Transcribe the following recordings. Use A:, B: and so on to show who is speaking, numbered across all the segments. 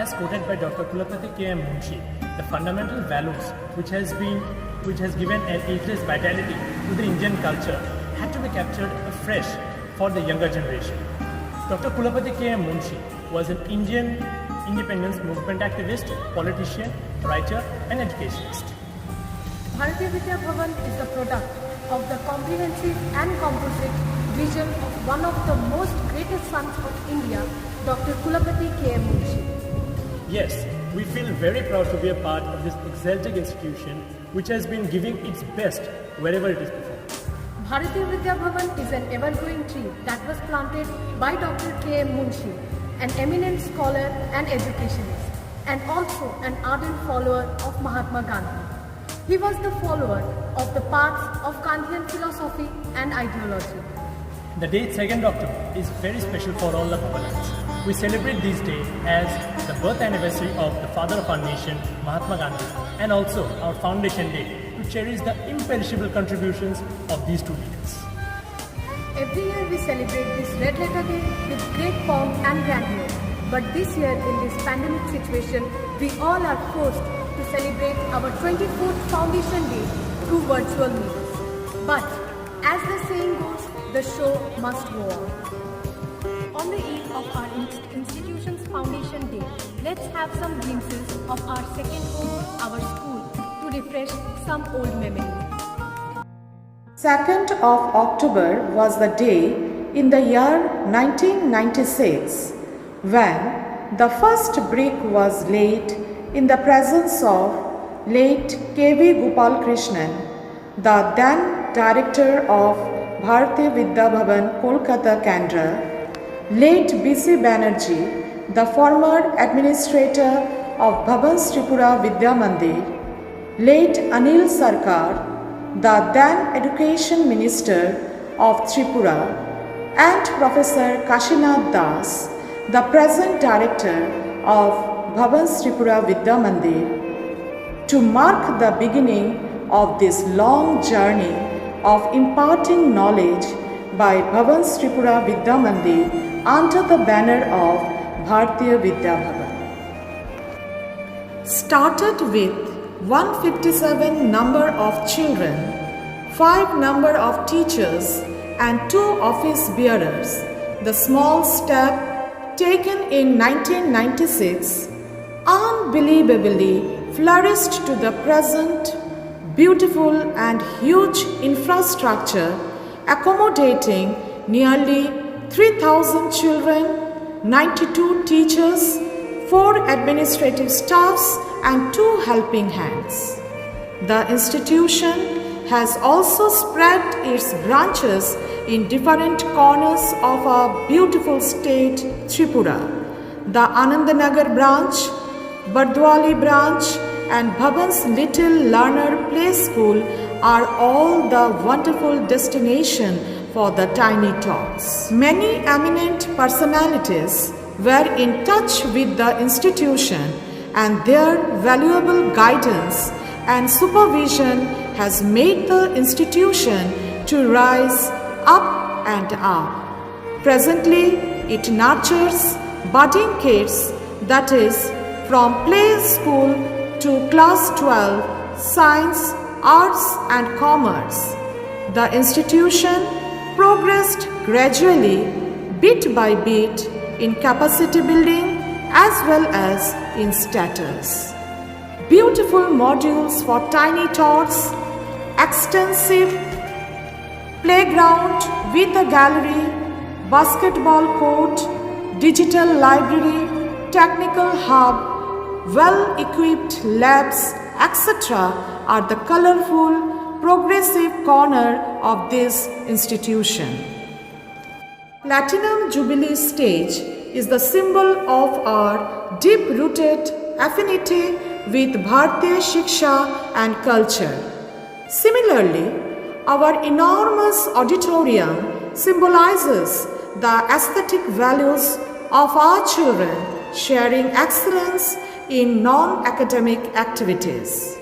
A: as quoted by Dr. Kulapati K. M. Munshi, the fundamental values which has given an ageless vitality to the Indian culture had to be captured afresh for the younger generation. Dr. Kulapati K. M. Munshi was an Indian independence movement activist, politician, writer and educationist.
B: Bharatiya Vidya Bhavan is the product of the comprehensive and composite vision of one of the most greatest sons of India, Dr. Kulapati K. M. Munshi.
A: Yes, we feel very proud to be a part of this exalted institution which has been giving its best wherever it is performed.
B: Bharatiya Vidya Bhavan is an evergreen tree that was planted by Dr. K. M. Munshi, an eminent scholar and educationist, and also an ardent follower of Mahatma Gandhi. He was the follower of the paths of Gandhian philosophy and ideology.
A: The date 2nd October is very special for all the Bhavanans. We celebrate this day as the birth anniversary of the father of our nation, Mahatma Gandhi, and also our foundation day to cherish the imperishable contributions of these two leaders.
B: Every year we celebrate this Red Letter Day with great pomp and grandeur. But this year, in this pandemic situation, we all are forced to celebrate our 24th Foundation Day through virtual means. But as the saying goes, the show must go on. On the eve of our institution's Foundation Day, let's have some glimpses of our second home, our school, to refresh some old memories.
C: 2nd of October was the day in the year 1996 when the first brick was laid in the presence of late K.V. Gopal Krishnan, the then director of Bharatiya Vidya Bhavan, Kolkata, Kendra, late B.C. Banerjee, the former administrator of Bhabans Tripura Vidya Mandir, late Anil Sarkar, the then Education Minister of Tripura, and Professor Kashinath Das, the present Director of Bhabans Tripura Vidya Mandir, to mark the beginning of this long journey of imparting knowledge by Bhabans Tripura Vidya Mandir under the banner of Bharatiya Vidya Bhavan. Started with 157 number of children, 5 number of teachers and 2 office bearers. The small step taken in 1996 unbelievably flourished to the present beautiful and huge infrastructure accommodating nearly 3,000 children, 92 teachers, 4 administrative staffs and 2 helping hands. The institution has also spread its branches in different corners of our beautiful state Tripura. The Anandanagar branch, Bardwali branch and Bhavan's Little Learner Play School are all the wonderful destination for the tiny tots. Many eminent personalities were in touch with the institution and their valuable guidance and supervision has made the institution to rise up and up. Presently, it nurtures budding kids, that is, from play school to class 12, science, arts and commerce. The institution progressed gradually, bit by bit, in capacity building as well as in status. Beautiful modules for tiny tots, extensive playground with a gallery, basketball court, digital library, technical hub, well-equipped labs, etc. are the colorful, progressive corner of this institution. Platinum Jubilee stage is the symbol of our deep-rooted affinity with Bharatiya Shiksha and culture. Similarly, our enormous auditorium symbolizes the aesthetic values of our children sharing excellence in non-academic activities.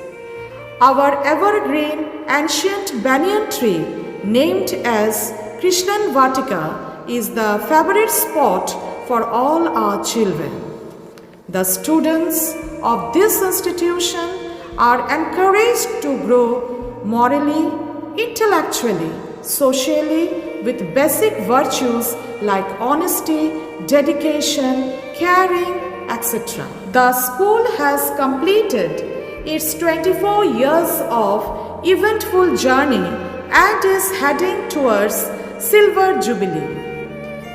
C: Our evergreen ancient banyan tree named as Krishnan Vatika is the favorite spot for all our children. The students of this institution are encouraged to grow morally, intellectually, socially with basic virtues like honesty, dedication, caring, etc. The school has completed its 24 years of eventful journey and is heading towards Silver Jubilee.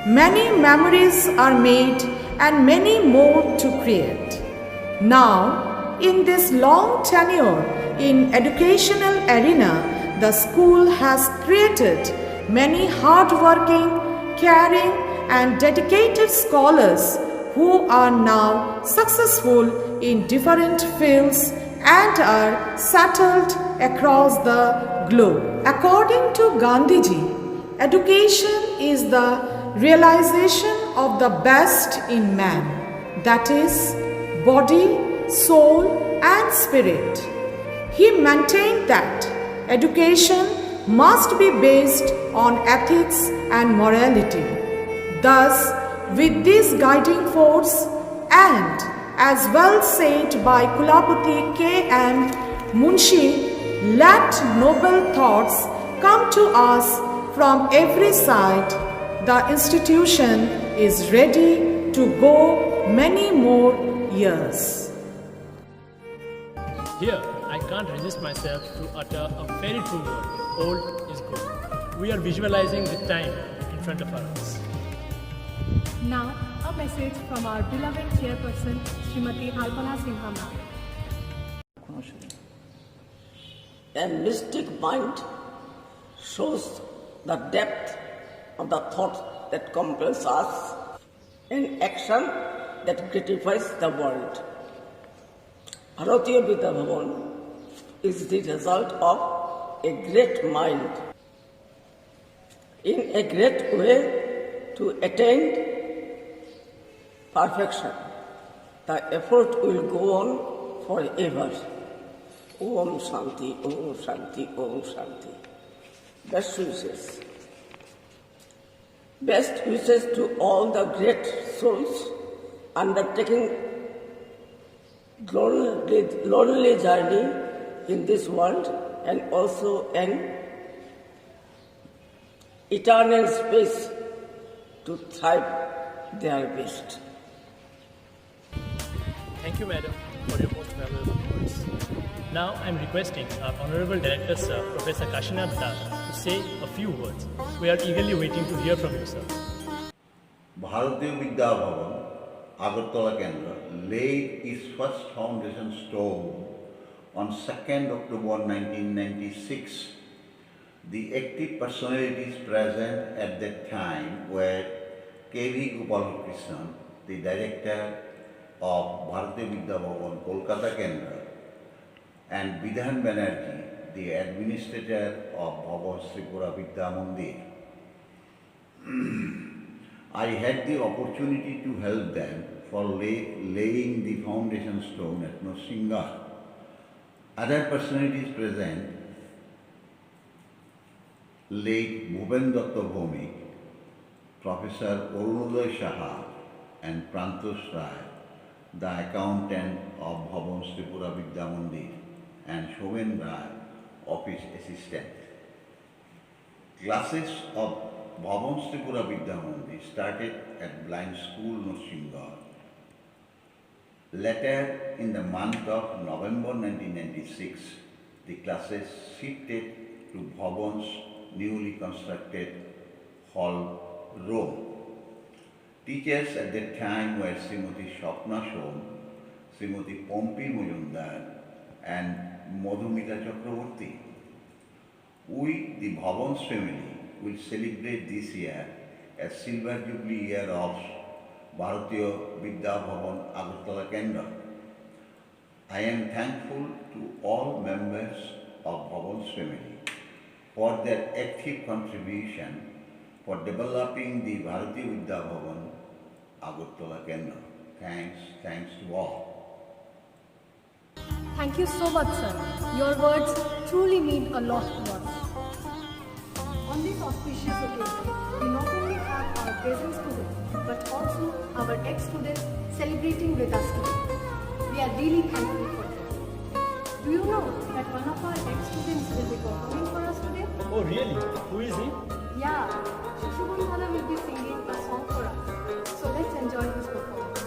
C: Many memories are made and many more to create. Now, in this long tenure in educational arena, the school has created many hardworking, caring and dedicated scholars who are now successful in different fields and are settled across the globe. According to Gandhiji, education is the realization of the best in man, that is, body, soul and spirit. He maintained that education must be based on ethics and morality. Thus, with this guiding force and as well said by Kulapati K.M. Munshi, let noble thoughts come to us from every side. The institution is ready to go many more years.
A: Here, I can't resist myself to utter a very true word. Old is gold. We are visualizing the time in front of us.
B: Now, a message from our beloved chairperson, Srimati Alpana Sinha ma'am.
D: A mystic mind shows the depth of the thought that compels us, an action that gratifies the world. Bharatiya Vidya Bhavan is the result of a great mind in a great way to attain perfection. The effort will go on forever. Om Shanti, Om Shanti, Om Shanti. Best wishes. Best wishes to all the great souls undertaking lonely journey in this world and also an eternal space to thrive their best.
A: Thank you, madam, for your most valuable words. Now I am requesting our Honorable Director, Sir, Professor Kashinath Das, to say a few words. We are eagerly waiting to hear from you, sir.
E: Bharatiya Vidya Bhavan, Agartala Kendra, laid its first foundation stone on 2nd October 1996. The active personalities present at that time were K.V. Gopalakrishnan, the director of Bharatiya Vidya Bhavan, Kolkata Kendra, and Bidhan Banerjee, the administrator of Bhavan Tripura Vidya Mandir. I had the opportunity to help them for laying the foundation stone at Nosinga. Other personalities present, late Bhupen Datta Bhomik, Professor Arunoday Saha and Prantosh Rai, the accountant of Bhavan Tripura Vidya Mandir, and Shoven Rai, office assistant. Classes of Bhavan Tripura Vidya Mandir started at Blind School Nosinga. Later, in the month of November 1996, the classes shifted to Bhavan's newly constructed hall room. Teachers at that time were Srimati Shapna Shom, Srimati Pompi Mujumdar, and Madhumita Chakraborty. We, the Bhavan's family, will celebrate this year as Silver Jubilee year of Bharatiya Vidya Bhavan Agartala Kendra. I am thankful to all members of Bhavan's family for their active contribution for developing the Bharatiya Vidya Bhavan Agartala Kendra. Thanks to all.
B: Thank you so much, sir. Your words truly mean a lot to us. On this auspicious occasion, we not only have our present students, but also our ex-students celebrating with us today. We are really thankful for them. Do you know that one of our ex-students will be performing for us today?
A: Oh really? Who is he?
B: Yeah, Shubham Mother will be singing a song for us. So let's enjoy his performance.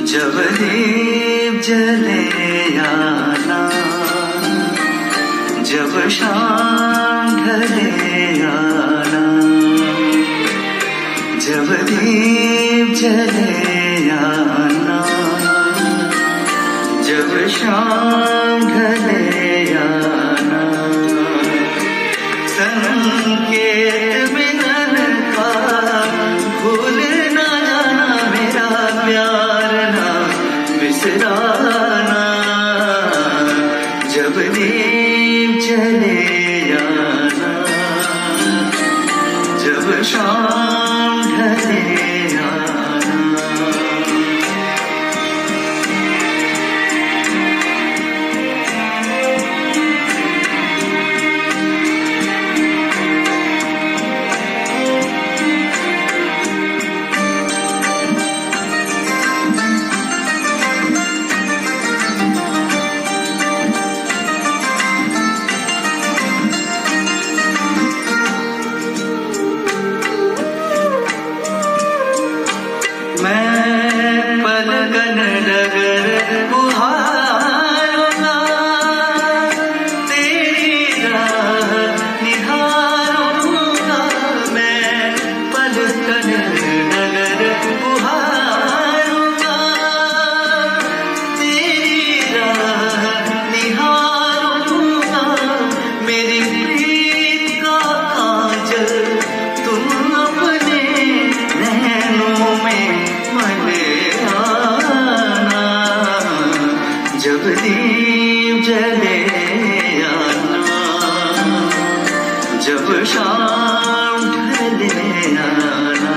F: जब दीप जले आना, जब शाम ढले आना, जब दीप जले आना, जब शाम ढले आना, संकेत मिलन का भूल न जाना मेरा प्यार ना बिसराना, जब दीप जले आना, जब शाम ढले आना। मैं पलकन डगर बुहारूंगा, तेरी राह निहारूंगा। मैं पलकन डगर बुहारूंगा, तेरी राह निहारूंगा। मेरी प्रीत का काजल तुम अपने नैनों में आना, जब दीप जले आना, जब शाम ढले आना।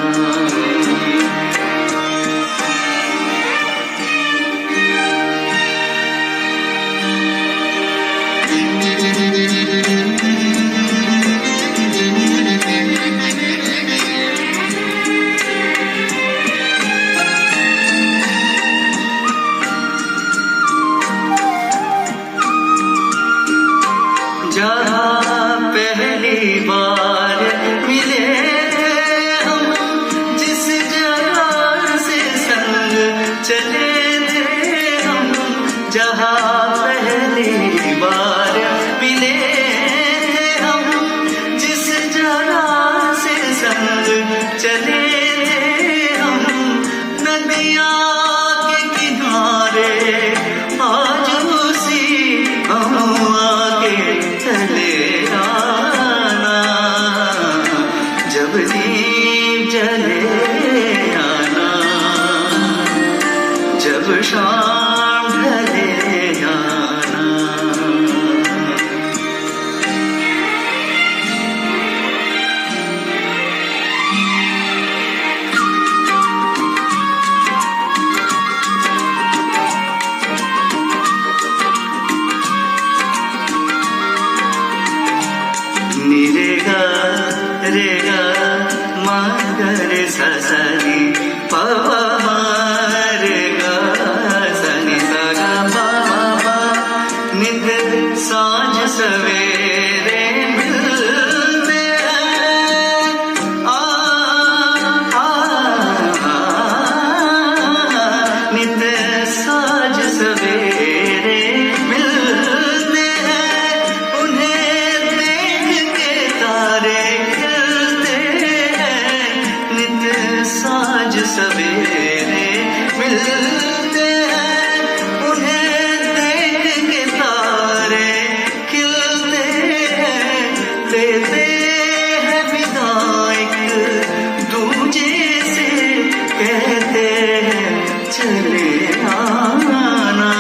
F: जहाँ पहली बार मिले थे हम, जिस जगह से संग चले थे हम, जहाँ पहली बार मिले थे हम, जिस जगह से संग चले थे हम, नदिया के किनारे आज उसी हम आके चले आना, जब दीप जले आना, जब शाम ढले आना। निरेगा रेगा मगर ससनी पवा मारेगा सनी मिलते हैं उन्हें देख के तारे खिलते हैं, देते हैं विदाई दूजे से, कहते हैं चले आना,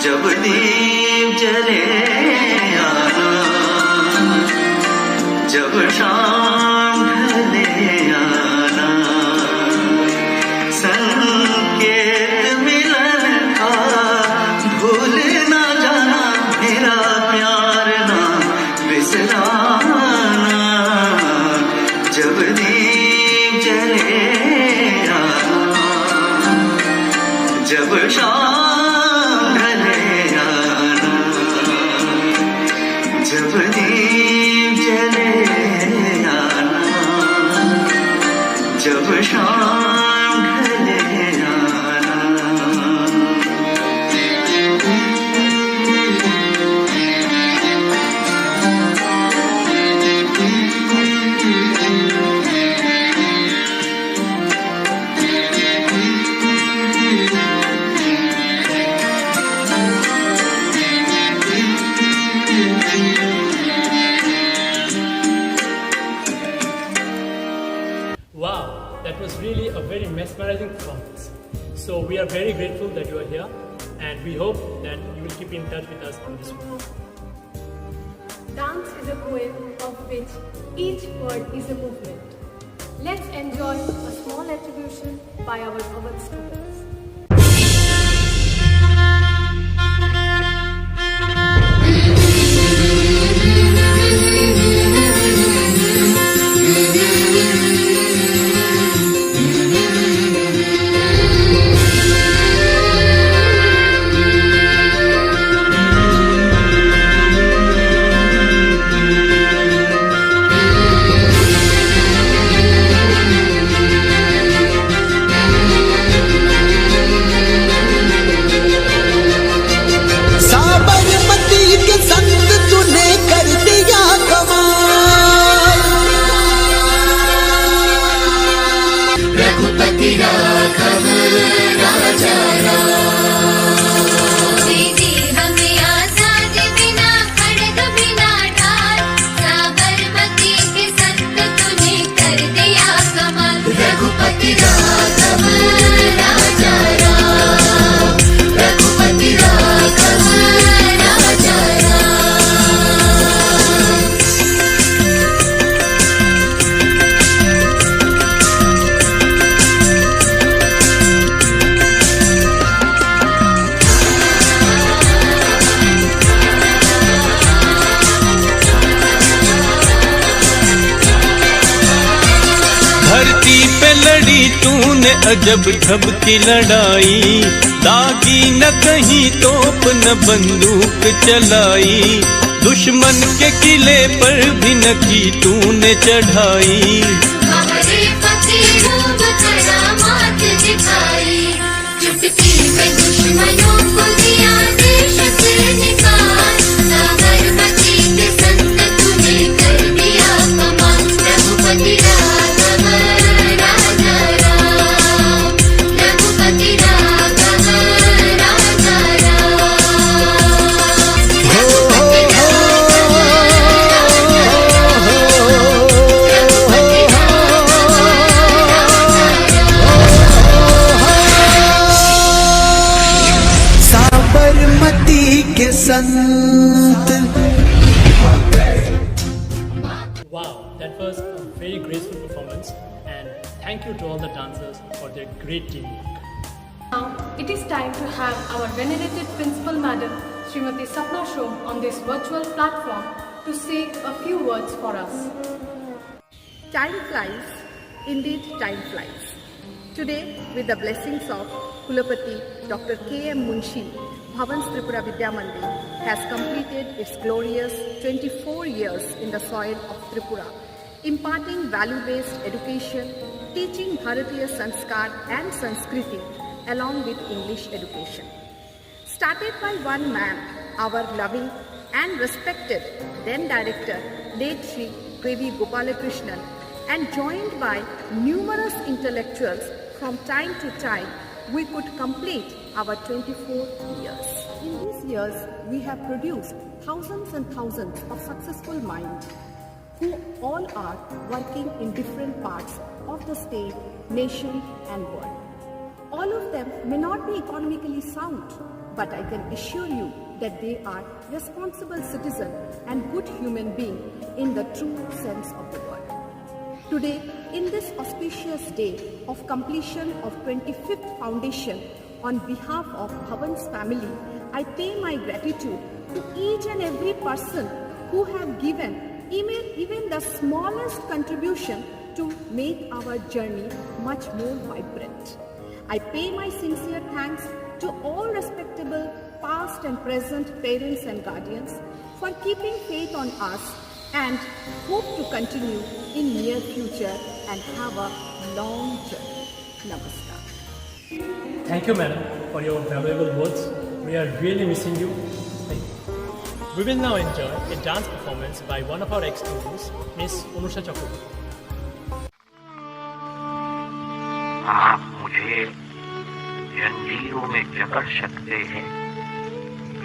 F: जब दीप जले आना, जब शाम ढले आना, संकेत मिलन का भूल ना जाना, मेरा प्यार ना बिसराना, जब दीप जले आना, जब शाम ढले आना, जब दीप जले आना, जब शाम ढले आना।
A: Wow, that was really a very mesmerizing performance. So we are very grateful that you are here, and we hope that you will keep in touch with us on this one.
B: Dance is a poem of which each word is a movement. Let's enjoy a small attribution by our Bhavan students.
G: धरती पे लड़ी तूने अजब ढब की लड़ाई, दागी न कहीं तोप न बंदूक चलाई, दुश्मन के किले पर भी न की तूने चढ़ाई।
H: हमारे फकीरों को करामात दिखाई, चुटकी में दुश्मनों को दिया देश से निकाल, साबरमती के संत तूने कर दिया कमाल, रघुपति राघव राजा राम, रघुपति राघव राजा राम, रघुपति
F: साबरमती के संत।
A: Wow, that was a very graceful performance, and thank you to all the dancers for their great teamwork.
B: Now it is time to have our venerated Principal Madam Srimati Sapna Shom on this virtual platform to say a few words for us.
I: Time flies, indeed time flies. Today, with the blessings of Kulapati Dr. K.M. Munshi, Bhavan's Tripura Vidya Mandir has completed its glorious 24 years in the soil of Tripura, imparting value-based education, teaching Bharatiya Sanskar and Sanskriti along with English education. Started by one man, our loving and respected then director, late Shri K.V. Gopalakrishnan, and joined by numerous intellectuals from time to time, we could complete our 24 years. In these years, we have produced thousands and thousands of successful minds who all are working in different parts of the state, nation and world. All of them may not be economically sound, but I can assure you that they are responsible citizens and good human beings in the true sense of the word. Today, in this auspicious day of completion of 25th foundation, on behalf of Bhavan's family, I pay my gratitude to each and every person who have given even the smallest contribution to make our journey much more vibrant. I pay my sincere thanks to all respectable past and present parents and guardians for keeping faith on us and hope to continue in near future and have a long journey. Namaskar.
A: Thank you, madam, for your valuable words. We are really missing you. Thank you. We will now enjoy a dance performance by one of our ex-students, Miss Anusha Chakraborty.
J: आप मुझे जंजीरों में जकड़ सकते हैं,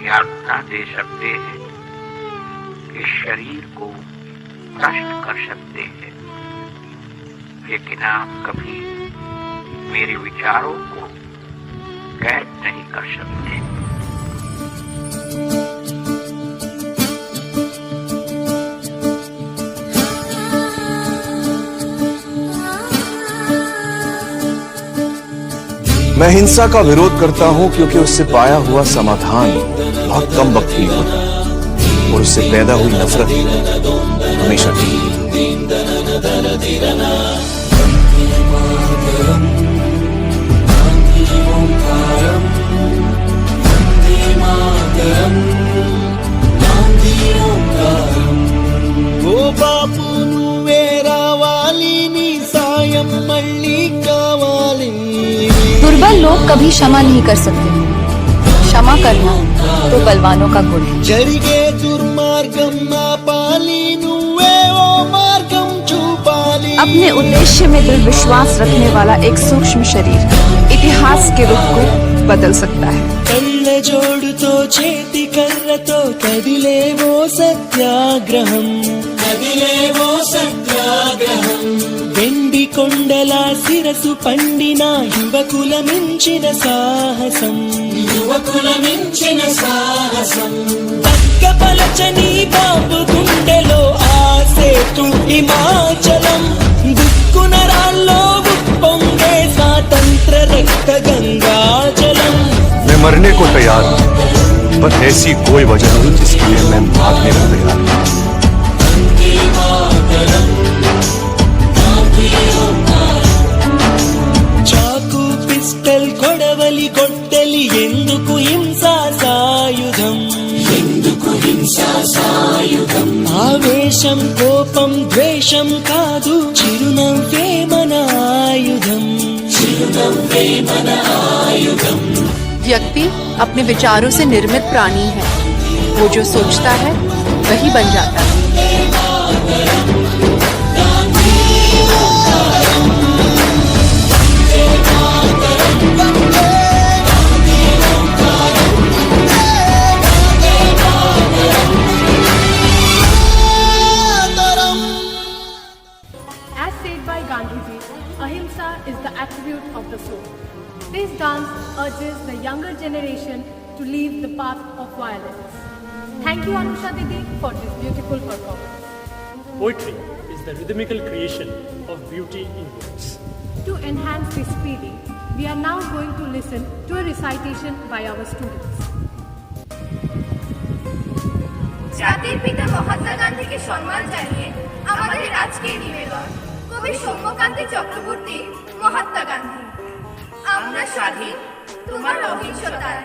J: यातना दे सकते हैं, कि शरीर को कष्ट कर सकते हैं, लेकिन आप कभी मेरे विचारों को कैद नहीं कर सकते।
K: मैं हिंसा का विरोध करता हूं क्योंकि उससे पाया हुआ समाधान बहुत कम वक्त में होता है और उससे पैदा हुई नफरत हमेशा की।
F: ओ बापू नुवेरा वाली नी सायम मल्ली कावाली।
L: दुर्बल लोग कभी क्षमा नहीं कर सकते। क्षमा करना तो बलवानों का गुण है।
F: जरिगे दुर्मार्गम पाली नुवे ओ मार्गम चुपाली।
L: अपने उद्देश्य में दृढ़ विश्वास रखने वाला एक सूक्ष्म शरीर इतिहास के रुख को बदल सकता है।
F: कल्ल जोड़ुतो చేతి కర్రతో కదిలేవో సత్యాగ్రహం, కదిలేవో సత్యాగ్రహం। వెండి కొండల శిరసు పండిన యువకుల మించిన సాహసం, యువకుల మించిన సాహసం। పక్కపలచని బాబు గుండెలో ఆసేతు హిమాచలం, దుక్కునరాల్లో ఉప్పొంగే స్వాతంత్ర రక్త గంగాజలం।
K: मैं मरने को तैयार हूं, पर ऐसी कोई वजह नहीं जिसके लिए मैं भागने को तैयार हूं।
F: చాకు పిస్టల్ కొడవలి కొట్టెలి ఎందుకు హింసా సాయుధం, ఎందుకు హింసా సాయుధం। ఆవేశం కోపం ద్వేషం కాదు, చిరునవ్వే మన ఆయుధం, చిరునవ్వే మన ఆయుధం।
L: व्यक्ति अपने विचारों से निर्मित प्राणी है। वो जो सोचता है वही बन जाता है।
B: As said by Gandhiji, ahimsa is the attribute of the soul. This dance urges the younger generation to leave the path of violence. Thank you, Anusha Didi, for this beautiful performance.
A: Poetry is the rhythmical creation of beauty in words.
B: To enhance this feeling, we are now going to listen to a recitation by our students.
H: জাতির পিতা মহাত্মা গান্ধীকে সম্মান জানিয়ে আমাদের আজকের নিবেদন কবি সৌম্যকান্তি চক্রবর্তী। মহাত্মা গান্ধী। আমরা স্বাধীন তোমার অহিংসতায়,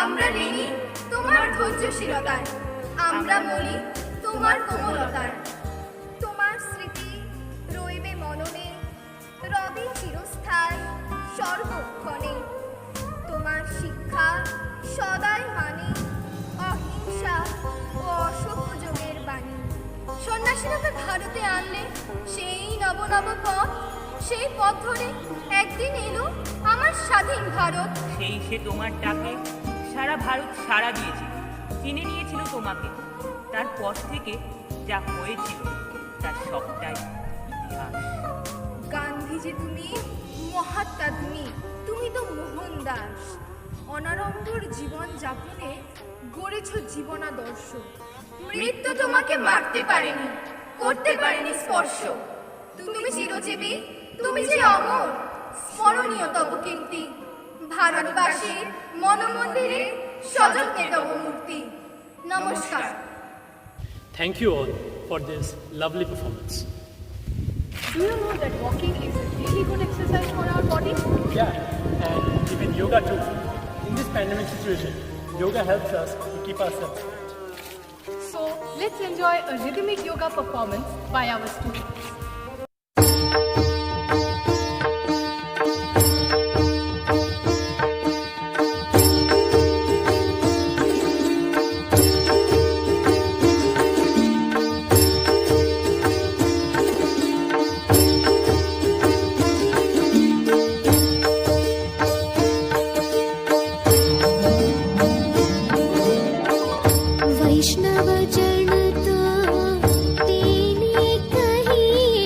H: আমরা ঋণী তোমার ধৈর্যশীলতায়, আমরা মলি তোমার কোমলতায়। তোমার স্মৃতি রইবে মননে, রবে চিরস্থায়ী সর্বক্ষণে। তোমার শিক্ষা সদাই মানে অহিংসা ও অসহযোগের বাণী। সন্ন্যাসীরা ভারতে আনলে সেই নব নব পথ, সেই পথ ধরে একদিন এলো আমার স্বাধীন ভারত।
M: সেই সে তোমার ডাকে সারা ভারত সাড়া দিয়েছিল, চিনে নিয়েছিল তোমাকে। তারপর থেকে যা হয়েছিল তার সবটাই ইতিহাস।
H: গান্ধীজি তুমি, মহাত্মা তুমি, তুমি তো মোহনদাস। অনাড়ম্বর জীবন যাপনে গড়েছ জীবনাদর্শ। মৃত্যু তোমাকে মারতে পারেনি, করতে পারেনি স্পর্শ। তুমি চিরজীবী, তুমি যে অমর, স্মরণীয় তব কীর্তি। ভারতবাসীর মনমন্দিরে সযত্নে তব মূর্তি। নমস্কার।
A: Thank you all for this lovely performance.
B: Do you know that walking is a really good exercise for our body?
A: Yeah, and even yoga too. In this pandemic situation, yoga helps us to keep ourselves fit.
B: So let's enjoy a rhythmic yoga performance by our students.
N: वैष्णव जन तो तेने कही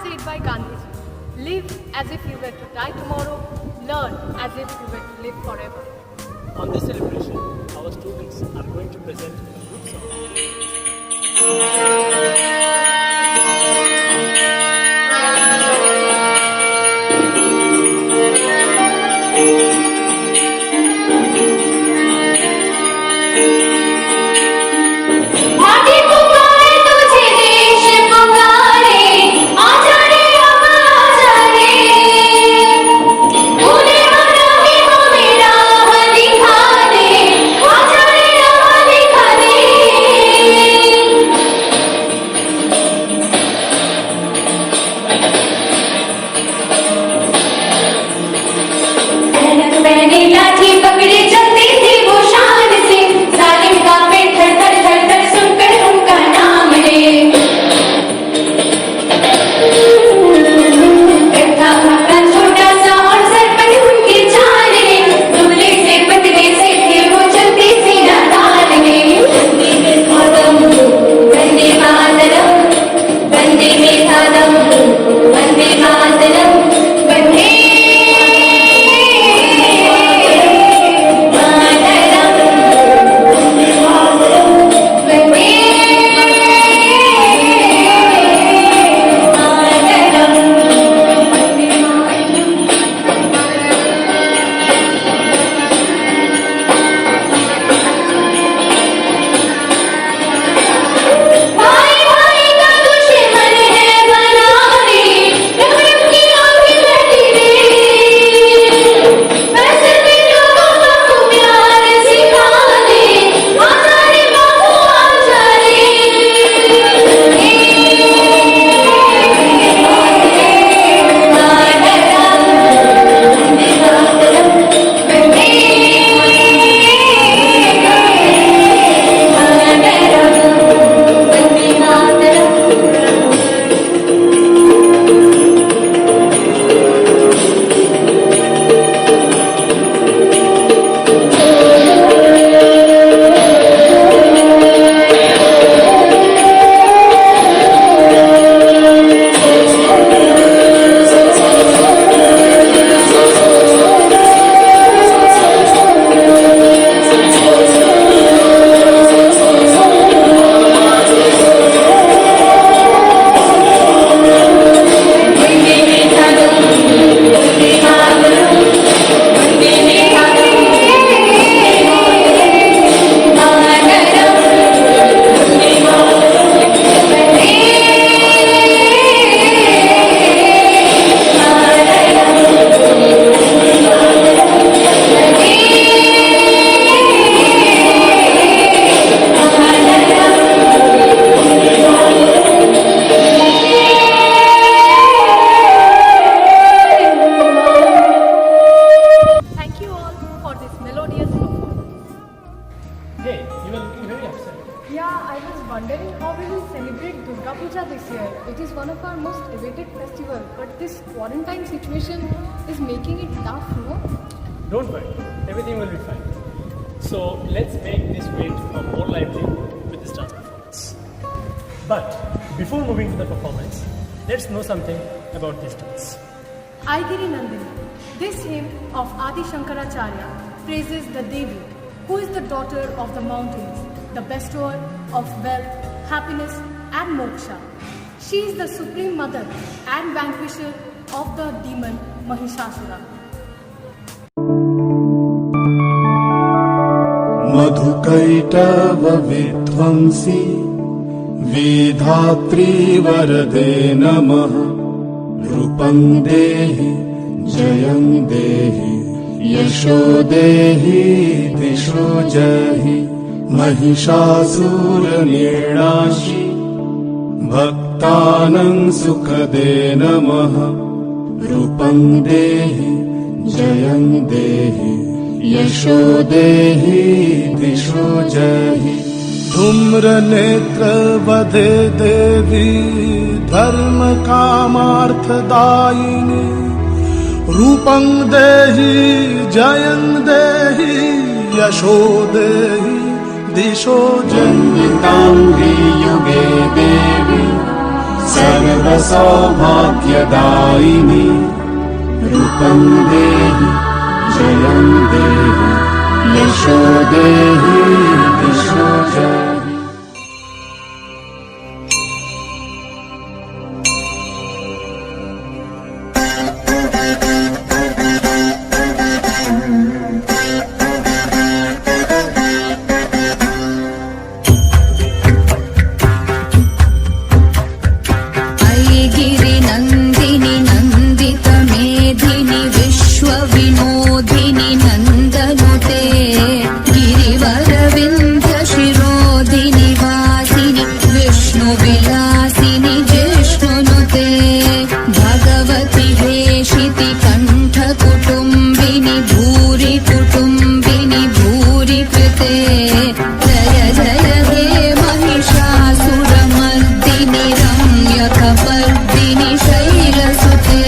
B: said by Gandhiji, live as if you were to die tomorrow, learn as if you were to live forever.
A: On this celebration, our students are going to present a group song.
B: but this quarantine situation is making it tough, no?
A: Don't worry, everything will be fine. So let's make this wait more lively with this dance performance. But before moving to the performance, let's know something about this dance.
B: Aigiri Nandini. This hymn of Adi Shankaracharya praises the Devi, who is the daughter of the mountains, the bestower of wealth, happiness and moksha. She is the supreme mother and vanquisher of the demon Mahishasura.
N: Madhukaitabh विध्वंसी Vidhatri वरदे नमः रूपं देहि जयं देहि यशो देहि दिशो जहि महिषासुरनिर्णाशि भक्तानां सुखदे नमः रूपं देहि जयं देहि यशो देहि दिशो जहि धूम्र नेत्र वधे देवी धर्म कामार्थदायिनी रूपं देहि जयं देहि यशो देहि दिशो जन्वितांगी युगे देवी सर्वसौभाग्यदायिनी रूपं देहि जयं देहि यशो देहि दिशो जय
O: गिरिनन्दिनि नन्दित मेधिनि विश्वविनोदिनि नन्दनुते गिरिवरविन्ध्य शिरोधिनि वासिनि विष्णुविलासिनि जिष्णुनुते भगवति वेशिति कण्ठकुटुम्बिनि भूरि कुटुम्बिनि भूरि कृते जय जय हे महिषासुरमर्दिनि रम्यकपर्दिनि शैलसुते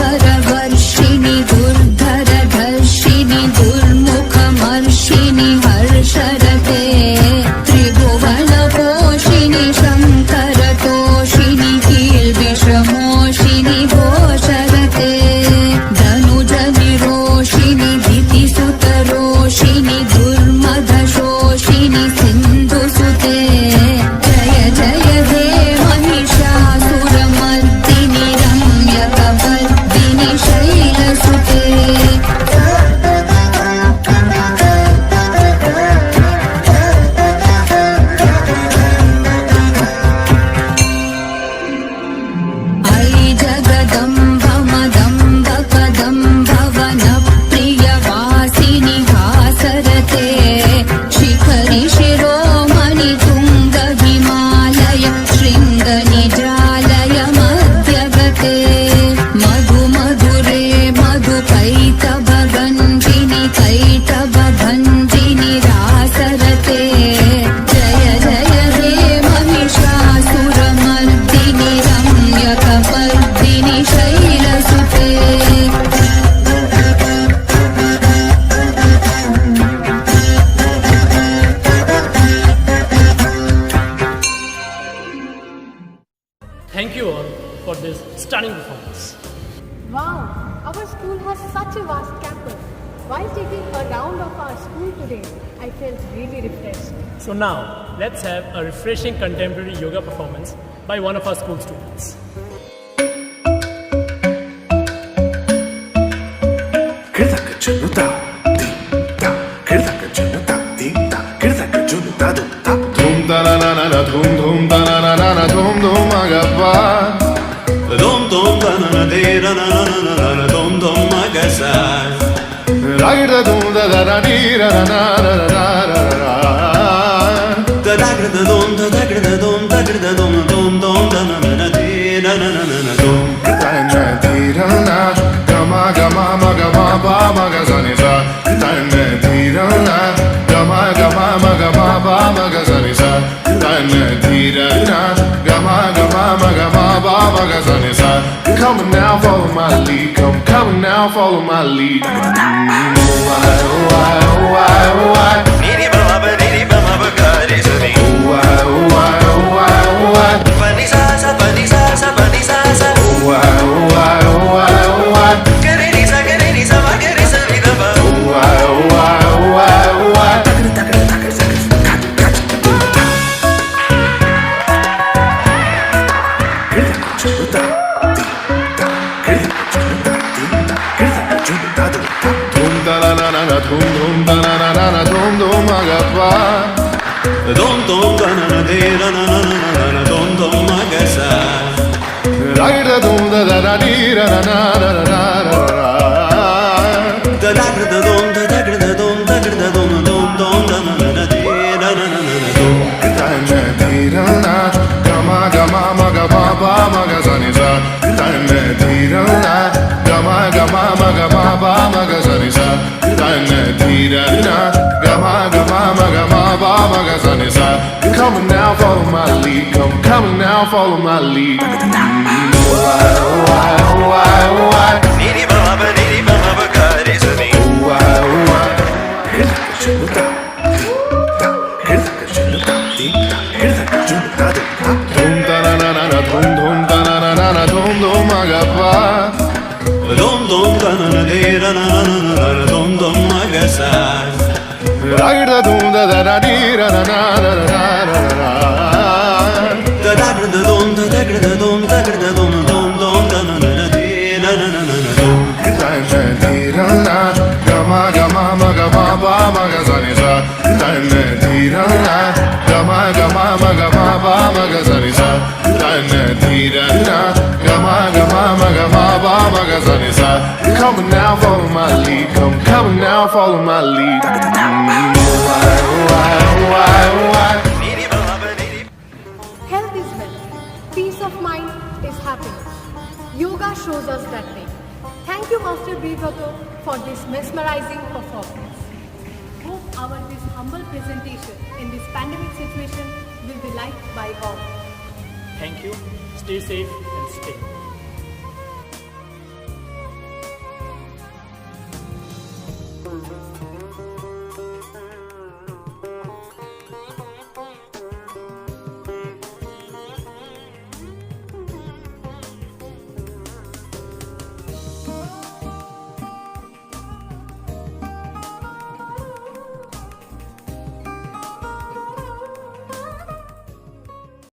O: सुरवरवर्षिणि दुर्धरधर्षिणि दुर्मुखमर्षिणि हर्षरते त्रिभुवनपोषिणि शङ्करतोषिणि कील्विषमोषिणि घोषरते धनुजनिरोषिणि धितिसुतरोषिणि दुर्मदशोषिणि सिन्धुसुते जय जय हे महिषासुरमर्दिनि रम्यकपर्दिनि शैलसुते ऐ जगदम्ब मदम्ब कदम्ब वनप्रियवासिनि हासरते शिखरि शिरोमणि तुङ्ग हिमालय शृङ्गनिजालय मध्यगते मधु मधुरे मधुकैटभगञ्जिनि कैटभभञ्जिनि रासरते जय जय हे Mahishasuramardini रम्यकपर्दिनि शैलसुते
A: Thank you all for this stunning performance.
B: Wow, our school has such a vast campus. While taking a round of our school today, I felt really refreshed.
A: So now, let's have a refreshing contemporary yoga performance by one of our school students.
N: धूम da-na-na-na-na, धूम da-na-na-na-na, धूम agappa.
G: Dom dom da na na de na na na na na na dom dom magasa.
N: Ragda dum da da da di da da da da da da da.
G: Da da da dom da da da dom da da dom dom dom da na na na de na na na na na dom.
N: Da na di da na, gama gama ma gama ba ma ga sa ni sa. Da na di da na, gama gama ma gama ba ma ga sa ni sa. Da na di da na, gama gama ma gama ba ma ga sa ni sa. Come on now, follow my lead. Come on now, follow my lead. Oh I, oh I, oh I, oh I.
F: Niri baba gari sani.
N: Oh I, oh I, oh I, oh I.
F: Pani sa sa pani sa sa pani sa sa.
N: Oh I, oh I, oh I, oh I.
F: Gari ni sa ma gari sa ni da ba.
N: Oh I, oh I, oh I, oh I. Dhum da-na-na-na-na, dhum da-na-na-na-na, dhum agappa.
G: Dom dom da na na de na na na na na dom dom magasa.
N: Ragda dum da da da di da da da da da da da.
G: Da da da dom da da da dom da da dom dom dom da na na na de na na na na dom.
N: Da na di da na, gama gama ma gama ba ma ga sa ni sa. Da na di da na, gama gama ma gama ba ma ga sa ni sa. Da na di da na, gama gama ma gama ba ma ga sa ni sa. Come on now, follow my lead. Come on now, follow my lead. Oh, why, oh, why, oh, why, oh, why.
F: Niri baba ba niri baba ba ga re sa ni.
N: Oh, why, oh, why. Dum da na na na na, dum dum da na na na na, dum dum magapa.
G: Dom dom da na na de ra na na na na na dom dom magasa.
N: Ragda dum da da da di ra na na na na na na.
G: Da da da dom da da da dom da da dom dom dom da na na na de na na na na dom.
N: Di ra na, gama gama magama ba magazani sa. Di ra na, gama gama magama ba magazani sa. Di ra na, gama gama magama ba magazani sa. Come on now, follow my lead. Come on now, follow my lead. Why, why, why, why?
B: Health is wealth. Peace of mind is happiness. Yoga shows us that way. Thank you, Master Bhagato, for this mesmerizing performance. Hope this humble presentation in this pandemic situation will be liked by all.
A: Thank you. Stay safe and stay.